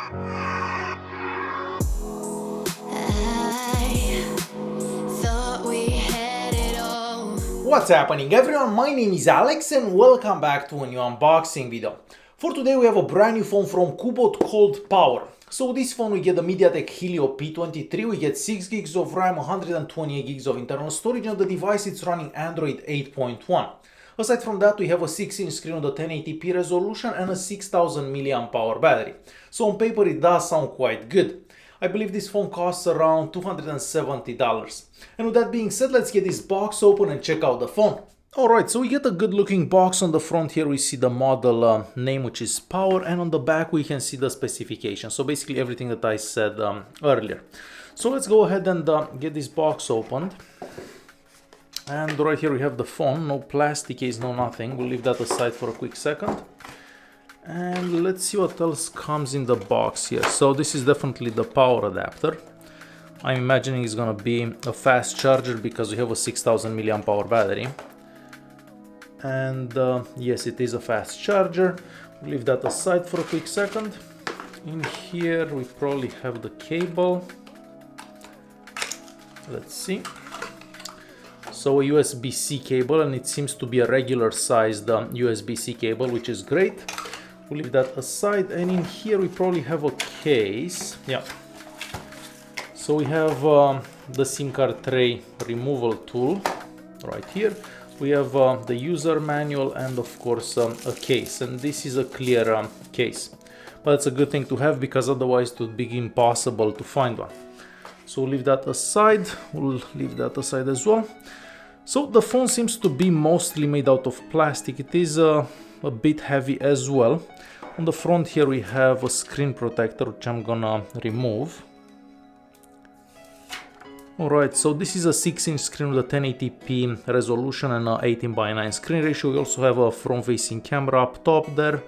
What's happening everyone, my name is Alex and welcome back to a new unboxing video. For today we have a brand new phone from Cubot called Power. So this phone we get the Mediatek Helio P23, we get 6 gigs of RAM, 128 gigs of internal storage, and the device it's running Android 8.1. Aside from that, we have a 6-inch screen with a 1080p resolution and a 6000 mAh battery. So on paper it does sound quite good. I believe this phone costs around $270. And with that being said, let's get this box open and check out the phone. Alright, so we get a good looking box. On the front here we see the model name, which is Power, and on the back we can see the specifications. So basically everything that I said earlier. So let's go ahead and get this box opened. And right here we have the phone, no plastic case, no nothing. We'll leave that aside for a quick second. And let's see what else comes in the box here. So this is definitely the power adapter. I'm imagining it's gonna be a fast charger because we have a 6000 mAh battery. And yes, it is a fast charger. We'll leave that aside for a quick second. In here we probably have the cable. Let's see. So a USB-C cable, and it seems to be a regular sized USB-C cable, which is great. We'll leave that aside, and in here we probably have a case. Yeah. So we have the SIM card tray removal tool right here. We have the user manual and of course a case, and this is a clear case. But it's a good thing to have because otherwise it would be impossible to find one. So we'll leave that aside. We'll leave that aside as well. So the phone seems to be mostly made out of plastic. It is a bit heavy as well. On the front here we have a screen protector, which I'm gonna remove. Alright, so this is a 6-inch screen with a 1080p resolution and a 18:9 screen ratio. We also have a front-facing camera up top there.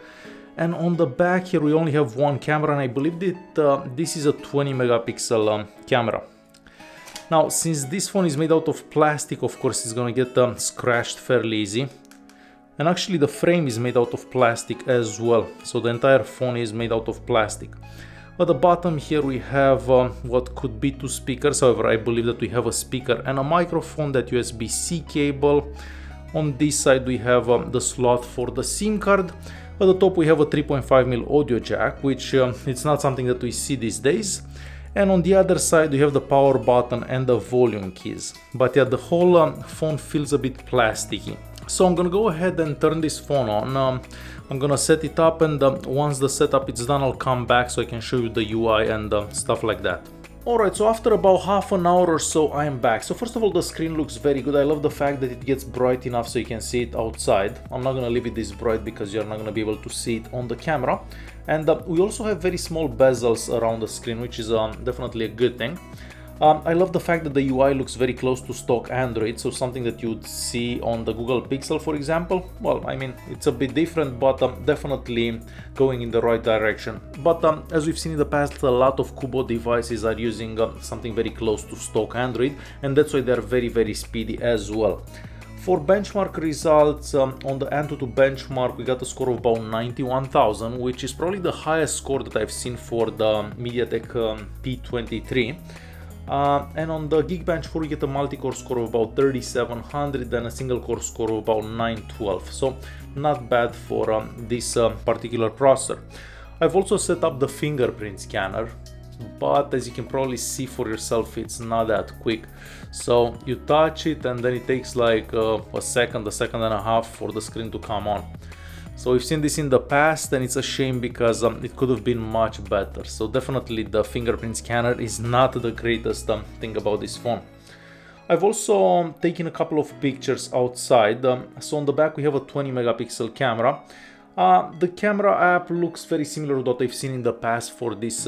And on the back here we only have one camera, and I believe that this is a 20 megapixel camera. Now, since this phone is made out of plastic, of course it's gonna get scratched fairly easy. And actually the frame is made out of plastic as well, so the entire phone is made out of plastic. At the bottom here we have what could be 2 speakers. However, I believe that we have a speaker and a microphone, that USB-C cable. On this side we have the slot for the SIM card. At the top we have a 3.5mm audio jack, which it's not something that we see these days. And on the other side we have the power button and the volume keys. But yeah, the whole phone feels a bit plasticky. So I'm gonna go ahead and turn this phone on. I'm gonna set it up, and once the setup is done I'll come back so I can show you the UI and stuff like that. Alright, so after about half an hour or so I am back. So first of all, the screen looks very good. I love the fact that it gets bright enough so you can see it outside. I'm not gonna leave it this bright because you're not gonna be able to see it on the camera. And we also have very small bezels around the screen, which is definitely a good thing. I love the fact that the UI looks very close to stock Android, so something that you'd see on the Google Pixel, for example. Well, I mean, it's a bit different, but definitely going in the right direction. But as we've seen in the past, a lot of Cubot devices are using something very close to stock Android, and that's why they're very, very speedy as well. For benchmark results, on the Antutu benchmark, we got a score of about 91,000, which is probably the highest score that I've seen for the Mediatek P23. And on the Geekbench 4 we get a multi-core score of about 3700 and a single core score of about 912, so not bad for this particular processor. I've also set up the fingerprint scanner, but as you can probably see for yourself, it's not that quick. So you touch it and then it takes like a second and a half for the screen to come on. So we've seen this in the past, and it's a shame because it could have been much better. So definitely the fingerprint scanner is not the greatest thing about this phone. I've also taken a couple of pictures outside. So on the back we have a 20 megapixel camera. The camera app looks very similar to what I've seen in the past for this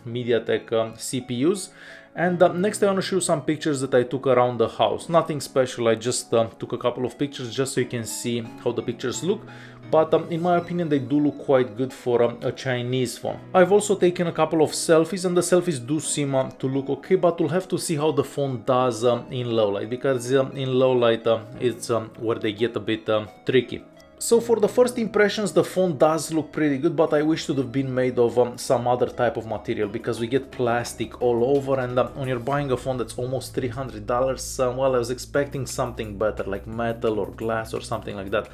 Mediatek CPUs. And next I want to show you some pictures that I took around the house. Nothing special, I just took a couple of pictures just so you can see how the pictures look. But in my opinion they do look quite good for a Chinese phone. I've also taken a couple of selfies, and the selfies do seem to look okay, but we'll have to see how the phone does in low light, because in low light it's where they get a bit tricky. So for the first impressions, the phone does look pretty good, but I wish it would have been made of some other type of material, because we get plastic all over, and when you're buying a phone that's almost $300, well, I was expecting something better, like metal or glass or something like that,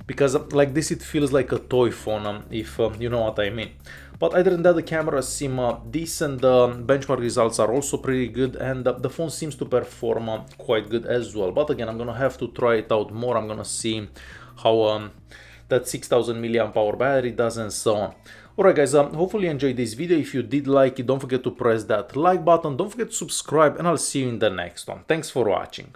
because like this it feels like a toy phone, if you know what I mean. But other than that, the cameras seem decent, the benchmark results are also pretty good, and the phone seems to perform quite good as well. But again, I'm gonna have to try it out more. I'm gonna see how that 6000 milliamp hour battery does and so on. Alright guys, hopefully you enjoyed this video. If you did like it, don't forget to press that like button, don't forget to subscribe, and I'll see you in the next one. Thanks for watching.